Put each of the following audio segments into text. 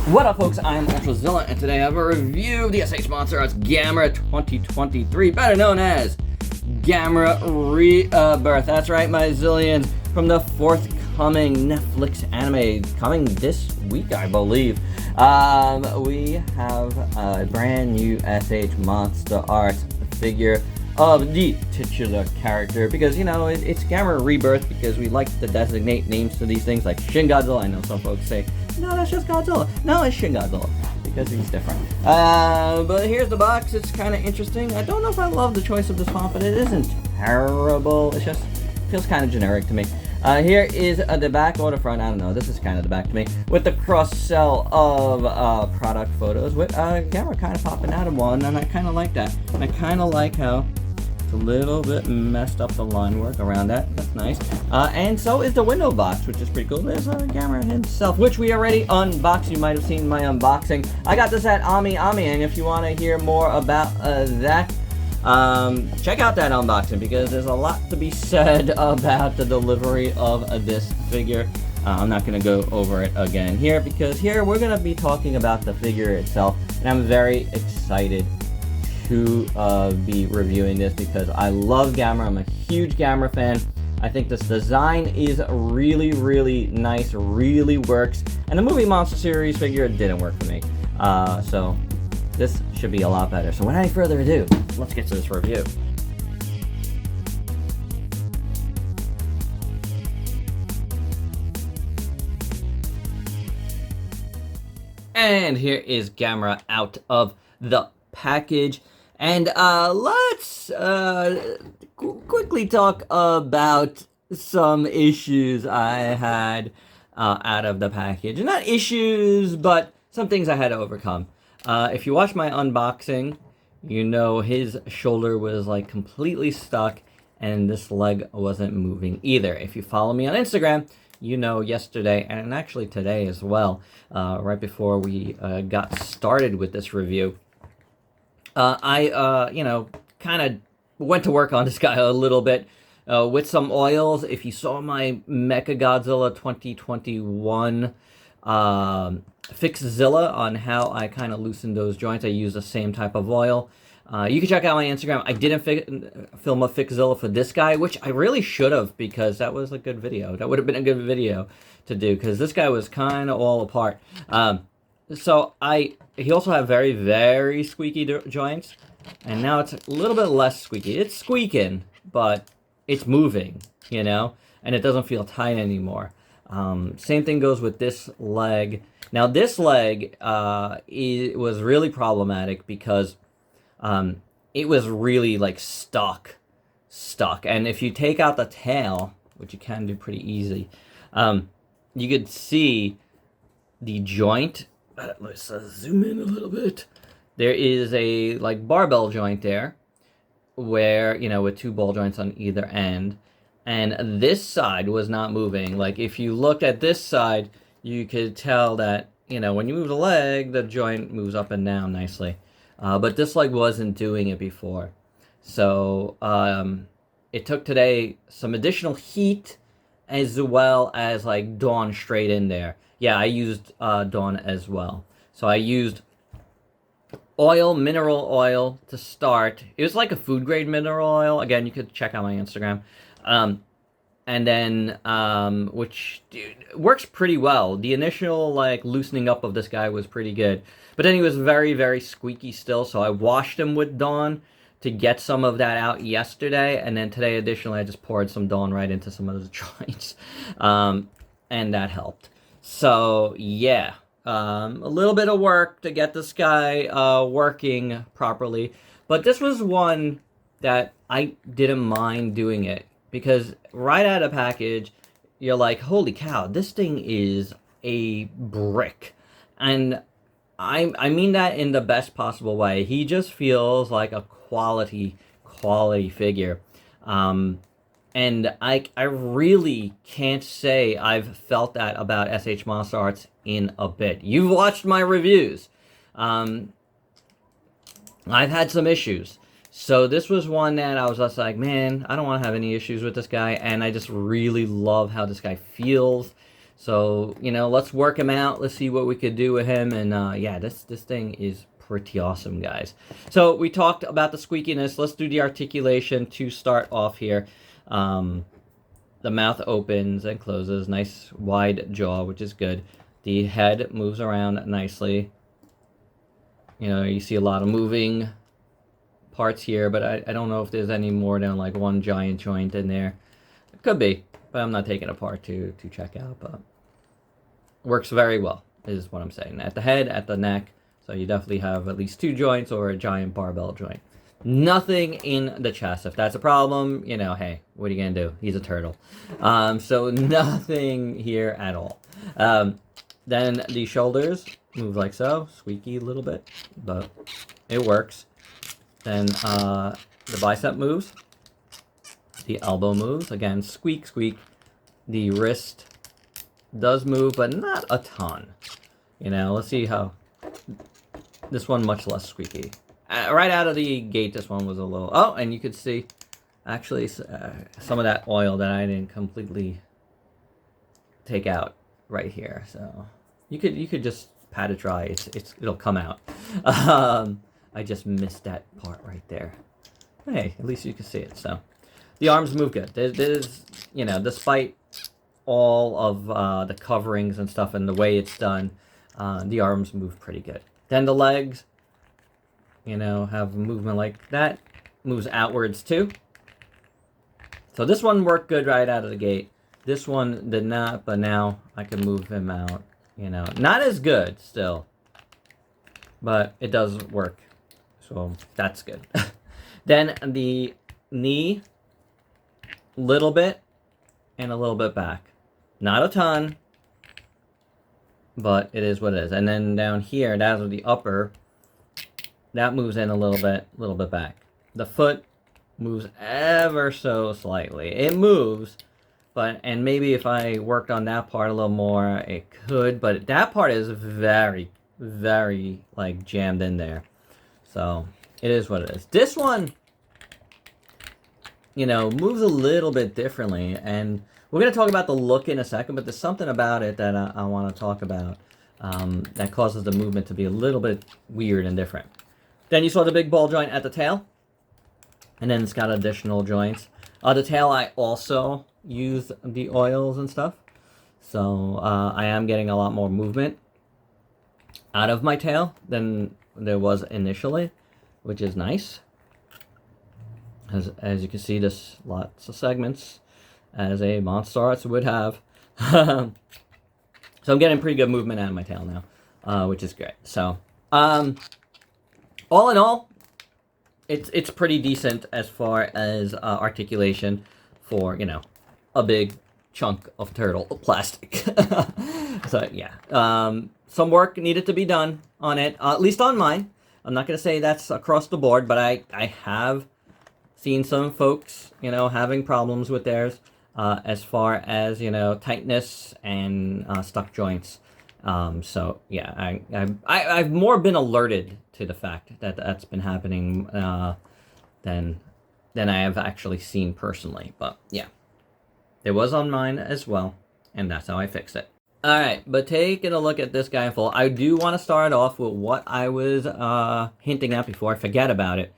What up, folks? I am Ultrazilla, and today I have a review of the SHMA Gamera 2023, better known as Gamera Rebirth. That's right, my zillions, from the forthcoming Netflix anime coming this week, I believe. We have a brand new SH Monster Arts figure of the titular character, because, you know, it's Gamera Rebirth because we like to designate names to these things, like Shin Godzilla. I know some folks say, no, that's just Godzilla. No, it's Shin Godzilla, because he's different. But here's the box. It's kind of interesting. I don't know if I love the choice of this font, but it isn't terrible. It just feels kind of generic to me. Here is the back or the front. I don't know. This is kind of the back to me, with the cross-sell of product photos, with Gamera kind of popping out of one, and I kind of like that. And I kind of like how it's a little bit messed up, the line work around that. That's nice. And so is the window box, which is pretty cool. There's Gamera himself, which we already unboxed. You might have seen my unboxing. I got this at Ami, and if you want to hear more about that, check out that unboxing, because there's a lot to be said about the delivery of this figure. I'm not going to go over it again here, because here we're going to be talking about the figure itself, and I'm very excited to be reviewing this because I love Gamera. I'm a huge Gamera fan. I think this design is really, really nice, really works, and the movie Monster Series figure didn't work for me. So this should be a lot better. So without any further ado, let's get to this review. And here is Gamera out of the package. And let's quickly talk about some issues I had out of the package. Not issues, but some things I had to overcome. If you watch my unboxing, you know his shoulder was like completely stuck, and this leg wasn't moving either. If you follow me on Instagram, you know yesterday, and actually today as well, right before we got started with this review, I, you know, kind of went to work on this guy a little bit with some oils. If you saw my Mechagodzilla 2021 Fixzilla on how I kind of loosened those joints, I used the same type of oil. You can check out my Instagram. I didn't film a Fixzilla for this guy, which I really should have, because that was a good video. That would have been a good video to do, because this guy was kind of all apart. So he also had very, very squeaky joints, and now it's a little bit less squeaky. It's squeaking, but it's moving, you know, and it doesn't feel tight anymore. Same thing goes with this leg. Now this leg was really problematic because it was really like stuck, and if you take out the tail, which you can do pretty easy, you could see the joint. Let's zoom in a little bit. There is a like barbell joint there, where, you know, with two ball joints on either end, and this side was not moving. Like if you looked at this side, you could tell that, you know, when you move the leg, the joint moves up and down nicely, but this leg wasn't doing it before. So it took today some additional heat, as well as like Dawn straight in there. Yeah, I used Dawn as well. So I used oil, mineral oil to start. It was like a food grade mineral oil. Again, you could check out my Instagram. And then, which works pretty well. The initial like loosening up of this guy was pretty good. But then he was very, very squeaky still. So I washed him with Dawn to get some of that out yesterday. And then today, additionally, I just poured some Dawn right into some of the joints. And that helped. So yeah, a little bit of work to get this guy working properly, but this was one that I didn't mind doing it, because right out of package, you're like, holy cow, this thing is a brick. And I mean that in the best possible way. He just feels like a quality figure. And I really can't say I've felt that about SH Monster Arts in a bit. You've watched my reviews. I've had some issues. So this was one that I was just like, man, I don't want to have any issues with this guy. And I just really love how this guy feels. So, you know, let's work him out. Let's see what we could do with him. And yeah, this thing is pretty awesome, guys. So we talked about the squeakiness. Let's do the articulation to start off here. The mouth opens and closes. Nice wide jaw, which is good. The head moves around nicely. You know, you see a lot of moving parts here, but I don't know if there's any more than like one giant joint in there. It could be, but I'm not taking it apart to check out. But works very well, is what I'm saying. At the head, at the neck, so you definitely have at least 2 joints or a giant barbell joint. Nothing in the chest. If that's a problem, you know, hey, what are you gonna do? He's a turtle. So nothing here at all. Then the shoulders move like so, squeaky a little bit, but it works. Then the bicep moves, the elbow moves, again, squeak, squeak. The wrist does move, but not a ton. You know, let's see how, this one much less squeaky. Right out of the gate, this one was a little, oh, and you could see, actually, some of that oil that I didn't completely take out right here. So you could just pat it dry. It'll come out. I just missed that part right there. Hey, at least you can see it. So the arms move good. There's you know, despite all of the coverings and stuff and the way it's done, the arms move pretty good. Then the legs, you know, have movement like that. Moves outwards too. So this one worked good right out of the gate. This one did not, but now I can move him out. You know, not as good still, but it does work. So that's good. Then the knee, little bit and a little bit back. Not a ton, but it is what it is. And then down here, that's the upper. That moves in a little bit back. The foot moves ever so slightly. It moves, but, and maybe if I worked on that part a little more, it could, but that part is very, very, like, jammed in there. So, it is what it is. This one, you know, moves a little bit differently, and we're going to talk about the look in a second, but there's something about it that I want to talk about that causes the movement to be a little bit weird and different. Then you saw the big ball joint at the tail, and then it's got additional joints. The tail, I also use the oils and stuff, so I am getting a lot more movement out of my tail than there was initially, which is nice. As you can see, there's lots of segments, as a MONSTERARTS would have. So I'm getting pretty good movement out of my tail now, which is great. So, all in all, it's pretty decent as far as articulation for, you know, a big chunk of turtle plastic. So yeah, some work needed to be done on it, at least on mine. I'm not going to say that's across the board, but I have seen some folks, you know, having problems with theirs as far as, you know, tightness and stuck joints. So yeah, I've more been alerted to the fact that that's been happening than I have actually seen personally. But yeah, it was on mine as well, and that's how I fix it. All right, but taking a look at this guy in full, I do want to start off with what I was hinting at before I forget about it.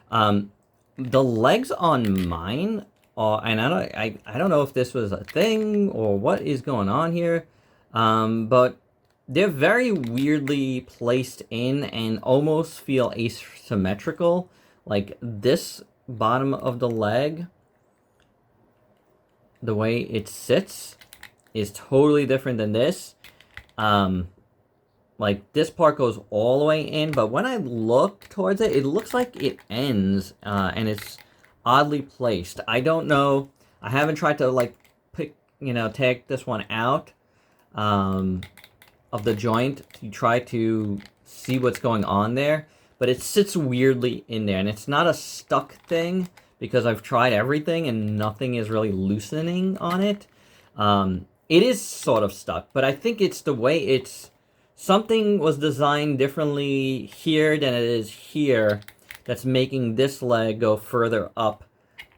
The legs on mine are, and I don't know if this was a thing or what is going on here, but they're very weirdly placed in and almost feel asymmetrical. Like this bottom of the leg, the way it sits is totally different than this. Like this part goes all the way in, but when I look towards it, it looks like it ends, and it's oddly placed. I don't know. I haven't tried to like pick, you know, take this one out of the joint to try to see what's going on there, but it sits weirdly in there, and it's not a stuck thing because I've tried everything and nothing is really loosening on it. It is sort of stuck, but I think it's the way it's, something was designed differently here than it is here that's making this leg go further up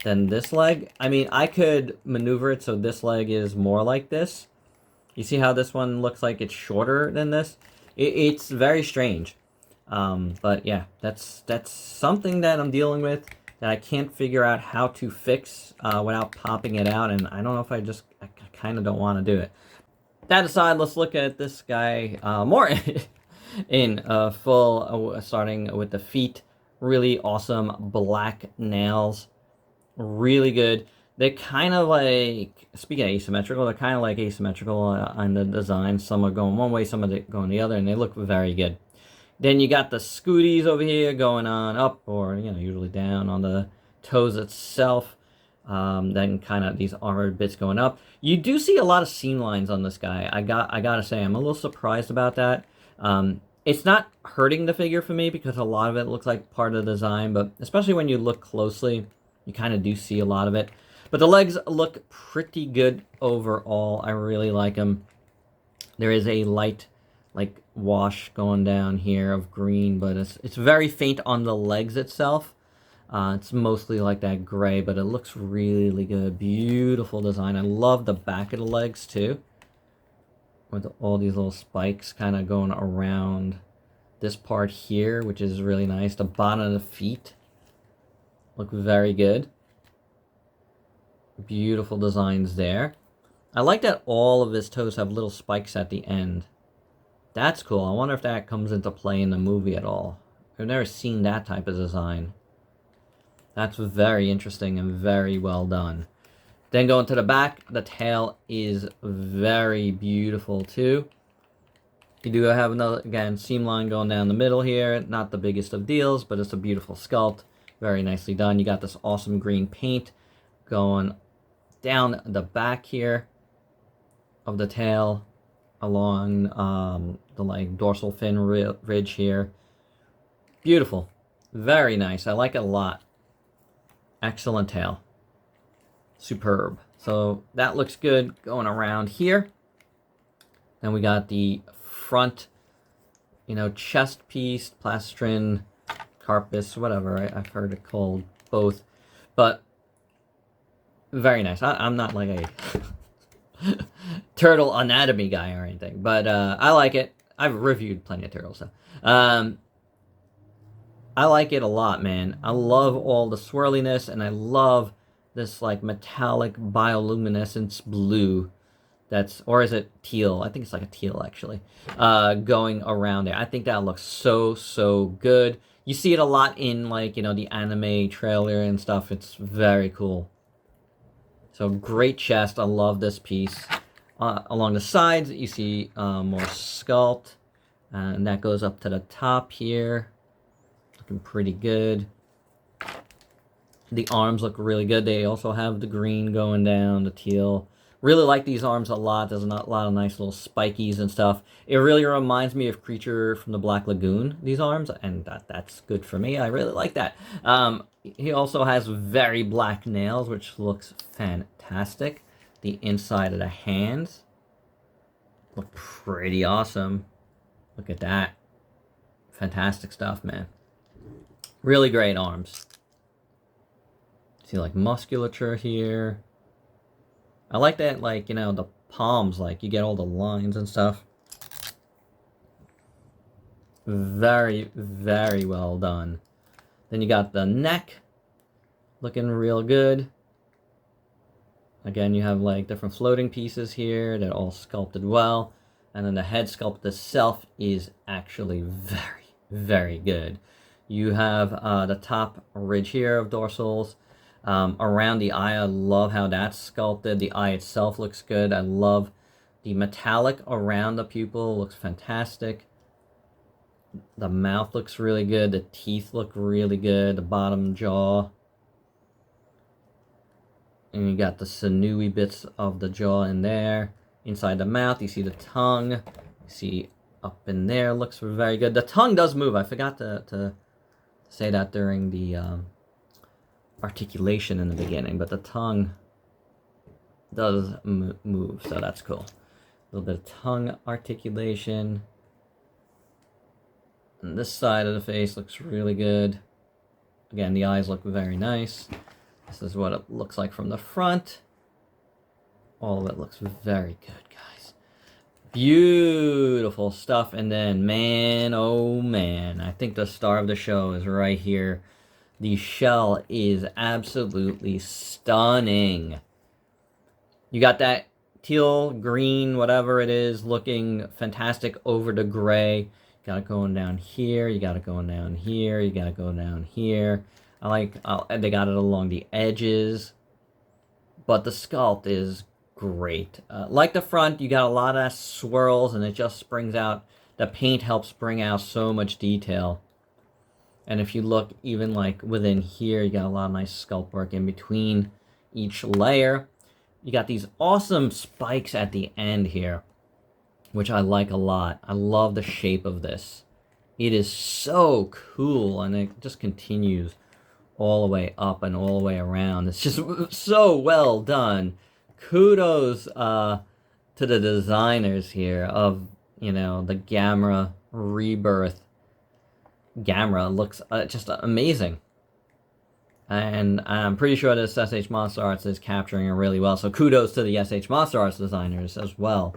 than this leg. I mean, I could maneuver it so this leg is more like this, You see how this one looks like it's shorter than this? It's very strange. But yeah, that's something that I'm dealing with that I can't figure out how to fix without popping it out, and I don't know if I kind of don't want to do it. That aside, let's look at this guy more in full, starting with the feet. Really awesome black nails. Really good. They're kind of like, speaking of asymmetrical, they're kind of like asymmetrical on the design. Some are going one way, some are going the other, and they look very good. Then you got the scooties over here going on up, or, you know, usually down on the toes itself. Then kind of these armored bits going up. You do see a lot of seam lines on this guy. I gotta say, I'm a little surprised about that. It's not hurting the figure for me because a lot of it looks like part of the design, but especially when you look closely, you kind of do see a lot of it. But the legs look pretty good overall. I really like them. There is a light, like, wash going down here of green, but it's very faint on the legs itself. It's mostly like that gray, but it looks really good. Beautiful design. I love the back of the legs too, with all these little spikes kind of going around this part here, which is really nice. The bottom of the feet look very good. Beautiful designs there. I like that all of his toes have little spikes at the end. That's cool. I wonder if that comes into play in the movie at all. I've never seen that type of design. That's very interesting and very well done. Then going to the back, the tail is very beautiful too. You do have another, again, seam line going down the middle here. Not the biggest of deals, but it's a beautiful sculpt. Very nicely done. You got this awesome green paint going down the back here of the tail along the like dorsal fin ridge here. Beautiful. Very nice. I like it a lot. Excellent tail. Superb. So that looks good going around here. Then we got the front, you know, chest piece, plastron, carpus, whatever. I've heard it called both. But very nice. I'm not like a turtle anatomy guy or anything, but I like it. I've reviewed plenty of turtles, so I like it a lot, man. I love all the swirliness, and I love this like metallic bioluminescence blue. That's, or is it teal? I think it's like a teal actually. Going around there. I think that looks so good. You see it a lot in, like, you know, the anime trailer and stuff. It's very cool. So great chest. I love this piece. Along the sides, you see more sculpt, and that goes up to the top here. Looking pretty good. The arms look really good. They also have the green going down, the teal. Really like these arms a lot. There's a lot of nice little spikies and stuff. It really reminds me of Creature from the Black Lagoon, these arms, and that's good for me. I really like that. He also has very black nails, which looks fantastic. The inside of the hands look pretty awesome. Look at that. Fantastic stuff, man. Really great arms. See, like, musculature here. I like that, like, you know, the palms, like, you get all the lines and stuff. Very well done. Then you got the neck looking real good. Again, you have, like, different floating pieces here that are all sculpted well. And then the head sculpt itself is actually very good. You have the top ridge here of dorsals. Around the eye, I love how that's sculpted. The eye itself looks good. I love the metallic around the pupil. Looks fantastic. The mouth looks really good. The teeth look really good. The bottom jaw. And you got the sinewy bits of the jaw in there. Inside the mouth, you see the tongue. You see up in there, looks very good. The tongue does move. I forgot to say that during the articulation in the beginning, but the tongue does move, so that's cool. A little bit of tongue articulation. And this side of the face looks really good. Again, the eyes look very nice. This is what it looks like from the front. All of it looks very good, guys. Beautiful stuff. And then, man, oh man, I think the star of the show is right here. The shell is absolutely stunning. You got that teal, green, whatever it is, looking fantastic over the gray. Got it going down here. You got it going down here. You got it going down here. I like, they got it along the edges. But the sculpt is great. Like the front, you got a lot of swirls, and it just brings out, the paint helps bring out so much detail. And if you look even like within here, you got a lot of nice sculpt work in between each layer. You got these awesome spikes at the end here, which I like a lot. I love the shape of this. It is so cool, and it just continues all the way up and all the way around. It's just so well done. Kudos to the designers here of, you know, the Gamera Rebirth. Gamera looks just amazing. And I'm pretty sure this SH MONSTERARTS is capturing it really well. So kudos to the SH MONSTERARTS designers as well.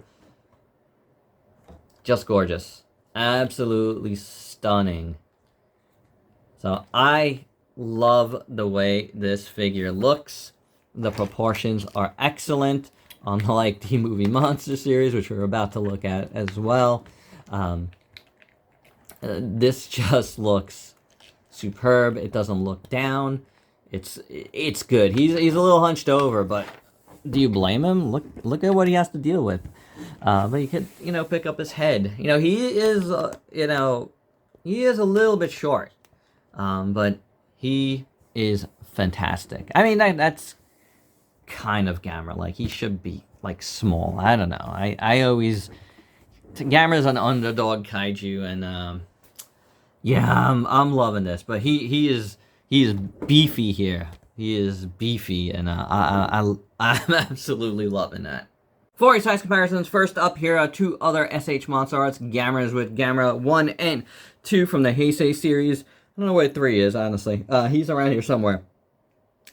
Just gorgeous. Absolutely stunning. So I love the way this figure looks. The proportions are excellent, unlike the movie Monster series, which we're about to look at as well. This just looks superb. It doesn't look down. It's good. He's a little hunched over, but do you blame him? Look at what he has to deal with. But you could, you know, pick up his head. You know, he is he is a little bit short, but he is fantastic. I mean, that's kind of Gamera. Like, he should be like small. I don't know. I always, Gamera's an underdog kaiju, and yeah, I'm loving this. But he is beefy here. He is beefy, and I'm absolutely loving that. For size comparisons, first up here are two other SH MONSTERARTS Gameras with Gamera 1 and 2 from the Heisei series. I don't know where 3 is, honestly. He's around here somewhere.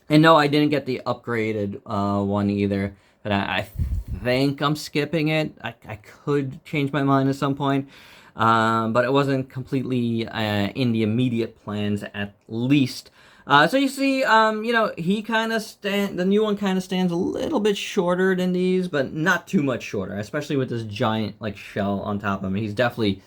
And no, I didn't get the upgraded one either. But I think I'm skipping it. I could change my mind at some point. But it wasn't completely in the immediate plans, at least. So you see, you know, the new one kind of stands a little bit shorter than these, but not too much shorter, especially with this giant, like, shell on top of him. He's definitely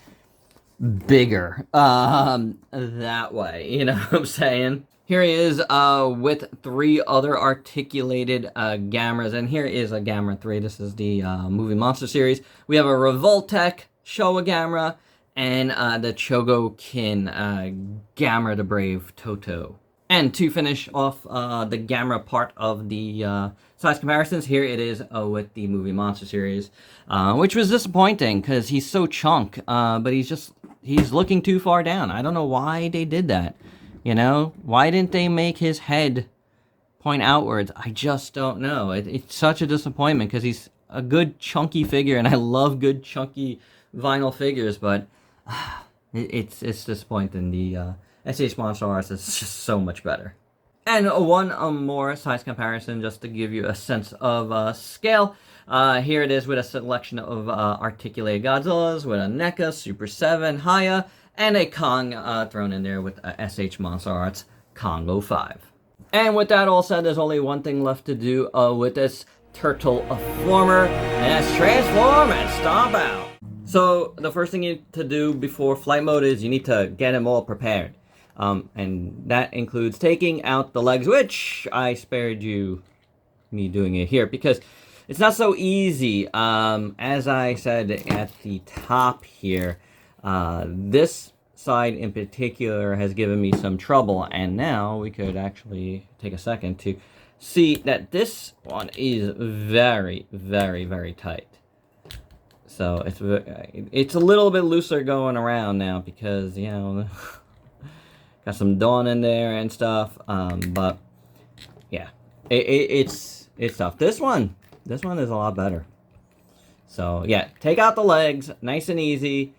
bigger, that way, you know what I'm saying? Here he is, with 3 other articulated, Gameras, and here is a Gamera 3. This is the, movie Monster series. We have a Revoltech SHMA Gamera, and, the Chogokin, Gamera the Brave Toto. And to finish off the Gamera part of the size comparisons, here it is with the movie Monster series, which was disappointing because he's so chunk, but he's looking too far down. I don't know why they did that. You know, why didn't they make his head point outwards? I just don't know. It's such a disappointment because he's a good chunky figure, and I love good chunky vinyl figures, but it's disappointing. The SH MONSTERARTS is just so much better. And one more size comparison just to give you a sense of scale. Here it is with a selection of articulated Godzillas, with a NECA, Super 7, Haya, and a Kong thrown in there with a SH MONSTERARTS Kong 05. And with that all said, there's only one thing left to do with this turtle former, and that's transform and stomp out. So the first thing you need to do before flight mode is you need to get him all prepared. And that includes taking out the legs, which I spared me doing it here because it's not so easy. As I said at the top here, this side in particular has given me some trouble, and now we could actually take a second to see that this one is very, very, very tight. So it's a little bit looser going around now because, you know, got some Dawn in there and stuff, but yeah, it's tough. This one is a lot better. So yeah, take out the legs, nice and easy.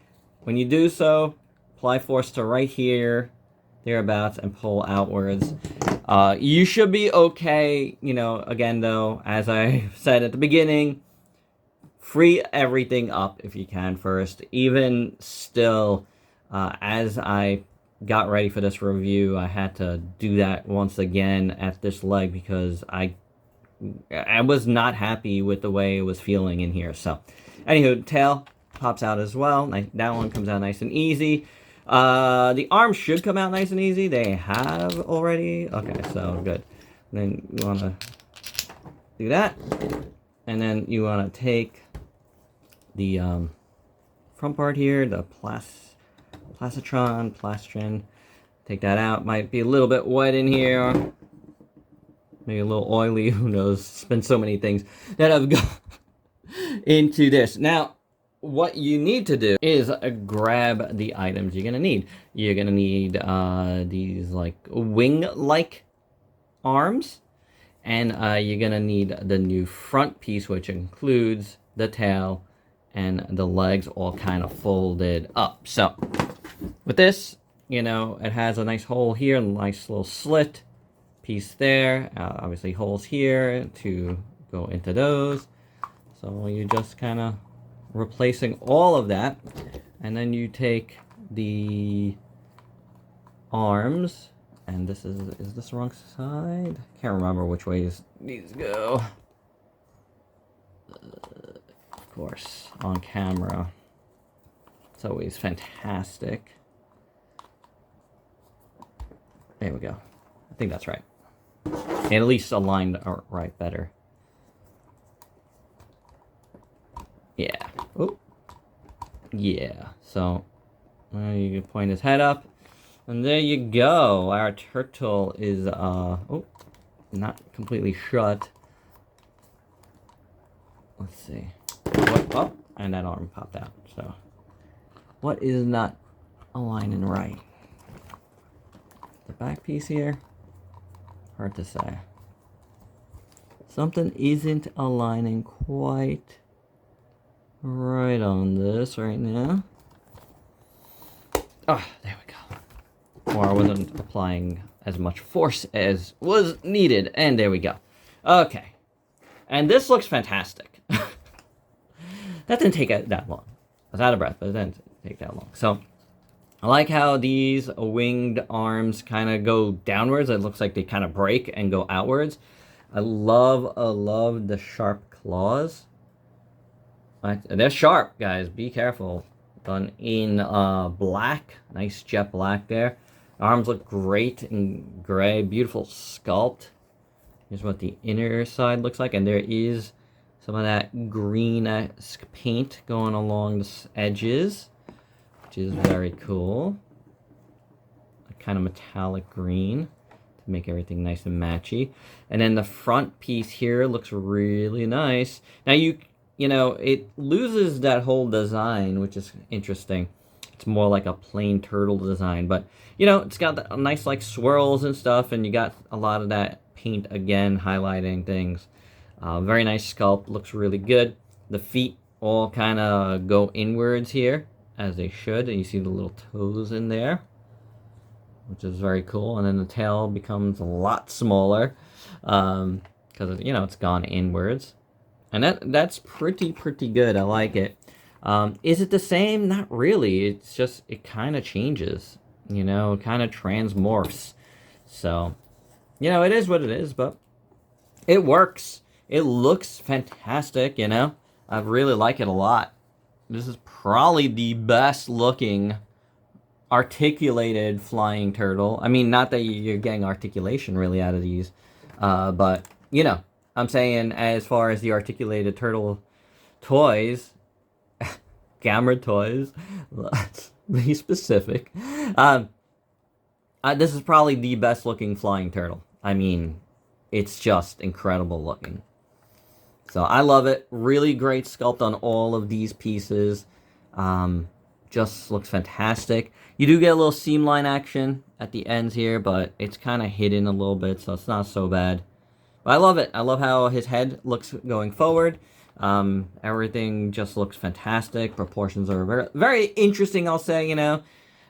When you do so, apply force to right here, thereabouts, and pull outwards. You should be okay. You know, again though, as I said at the beginning, free everything up if you can first. Even still, as I got ready for this review, I had to do that once again at this leg because I was not happy with the way it was feeling in here. So, anywho, tail pops out as well. That one comes out nice and easy. The arms should come out nice and easy. They have already. Okay, so good. Then you want to do that. And then you want to take the front part here, the plastron. Take that out. Might be a little bit wet in here. Maybe a little oily. Who knows? It's been so many things that have gone into this. Now, what you need to do is grab the items you're gonna need. You're gonna need these like wing-like arms, and you're gonna need the new front piece, which includes the tail and the legs all kind of folded up. So with this, you know, it has a nice hole here, a nice little slit piece there. Obviously holes here to go into those. So you just kind of replacing all of that, and then you take the arms, and this is this the wrong side? Can't remember which way these go. Of course, on camera, it's always fantastic. There we go. I think that's right. And at least aligned right better. Yeah. Oh. Yeah. So you can point his head up, and there you go. Our turtle is oh, not completely shut. Let's see. Oh, and that arm popped out. So what is not aligning right? The back piece here. Hard to say. Something isn't aligning quite right on this right now. Ah, there we go. Or I wasn't applying as much force as was needed, and there we go. Okay, and this looks fantastic. That didn't take that long. I was out of breath, but it didn't take that long. So I like how these winged arms kind of go downwards. It looks like they kind of break and go outwards. I love the sharp claws. They're sharp, guys. Be careful. Done in black. Nice jet black there. Arms look great in gray. Beautiful sculpt. Here's what the inner side looks like. And there is some of that green paint going along the edges, which is very cool. A kind of metallic green to make everything nice and matchy. And then the front piece here looks really nice. Now you know, it loses that whole design, which is interesting. It's more like a plain turtle design, but you know, it's got nice like swirls and stuff, and you got a lot of that paint again highlighting things. Very nice sculpt, looks really good. The feet all kind of go inwards here, as they should, and you see the little toes in there, which is very cool. And then the tail becomes a lot smaller because you know, it's gone inwards. And that's pretty good. I like it. Is it the same? Not really. It's just, it kind of changes, you know, kind of transmorphs. So, you know, it is what it is, but it works. It looks fantastic, you know. I really like it a lot. This is probably the best looking articulated flying turtle. I mean, not that you're getting articulation really out of these, but, you know, I'm saying as far as the articulated turtle toys, Gamera toys, let's be specific. This is probably the best looking flying turtle. I mean, it's just incredible looking. So I love it. Really great sculpt on all of these pieces. Just looks fantastic. You do get a little seam line action at the ends here, but it's kind of hidden a little bit, so it's not so bad. But I love it. I love how his head looks going forward. Everything just looks fantastic. Proportions are very, very interesting, I'll say, you know.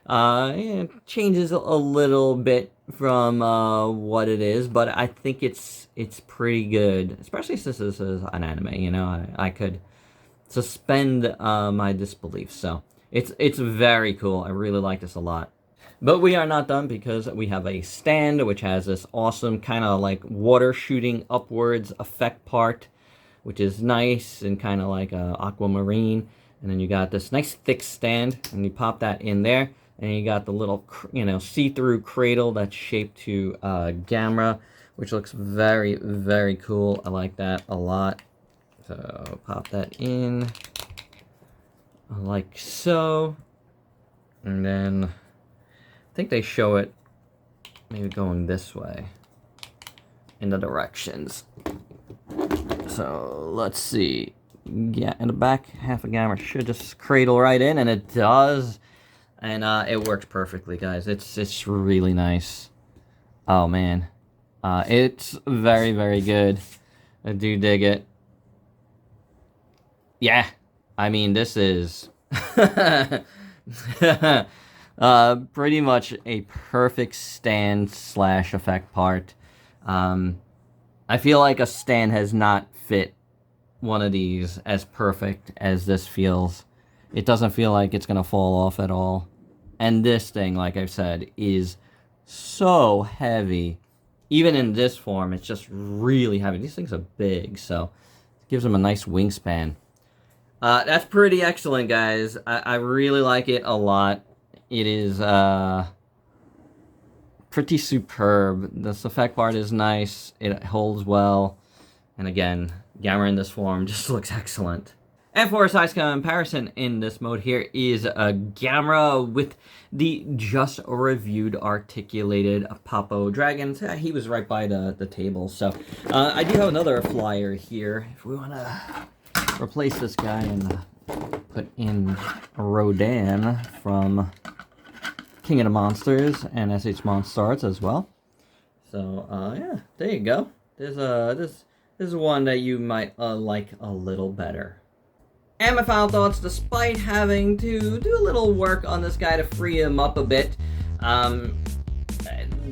It changes a little bit from what it is, but I think it's pretty good, especially since this is an anime, you know. I could suspend my disbelief. So it's very cool. I really like this a lot. But we are not done, because we have a stand which has this awesome kind of like water shooting upwards effect part, which is nice and kind of like aquamarine. And then you got this nice thick stand, and you pop that in there, and you got the little, you know, see-through cradle that's shaped to Gamera, which looks very, very cool. I like that a lot. So pop that in like so, and then I think they show it maybe going this way in the directions. So let's see. Yeah, in the back half of Gamera should just cradle right in, and it does, and it works perfectly, guys. It's really nice. Oh man, it's very, very good. I do dig it. Yeah, I mean, this is pretty much a perfect stand slash effect part. I feel like a stand has not fit one of these as perfect as this feels. It doesn't feel like it's gonna fall off at all. And this thing, like I've said, is so heavy. Even in this form, it's just really heavy. These things are big, so it gives them a nice wingspan. That's pretty excellent, guys. I really like it a lot. It is pretty superb. This effect part is nice. It holds well. And again, Gamera in this form just looks excellent. And for a size comparison in this mode here is a Gamera with the just reviewed articulated Papo Dragons. He was right by the table. So I do have another flyer here. If we want to replace this guy and put in Rodan from King of the Monsters and SH MONSTERARTS as well. So yeah, there you go. There's this is one that you might like a little better. And my final thoughts, despite having to do a little work on this guy to free him up a bit,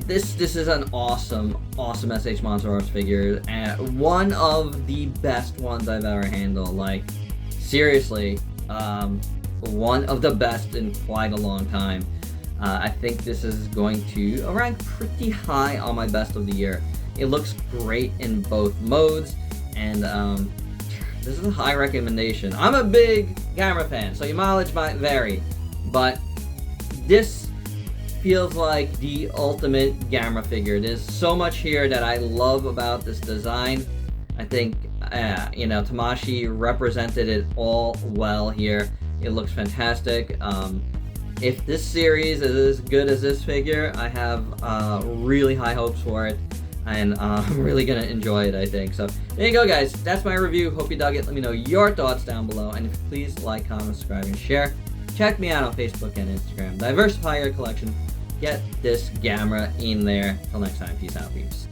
this is an awesome SH MONSTERARTS figure, and one of the best ones I've ever handled. Like, seriously, one of the best in quite a long time. I think this is going to rank pretty high on my best of the year. It looks great in both modes, and this is a high recommendation. I'm a big Gamera fan, so your mileage might vary, but this feels like the ultimate Gamera figure. There's so much here that I love about this design. I think, you know, Tamashii represented it all well here. It looks fantastic. If this series is as good as this figure, I have really high hopes for it. And I'm really going to enjoy it, I think. So, there you go, guys. That's my review. Hope you dug it. Let me know your thoughts down below. And if you please like, comment, subscribe, and share. Check me out on Facebook and Instagram. Diversify your collection. Get this Gamera in there. Till next time. Peace out, peeps.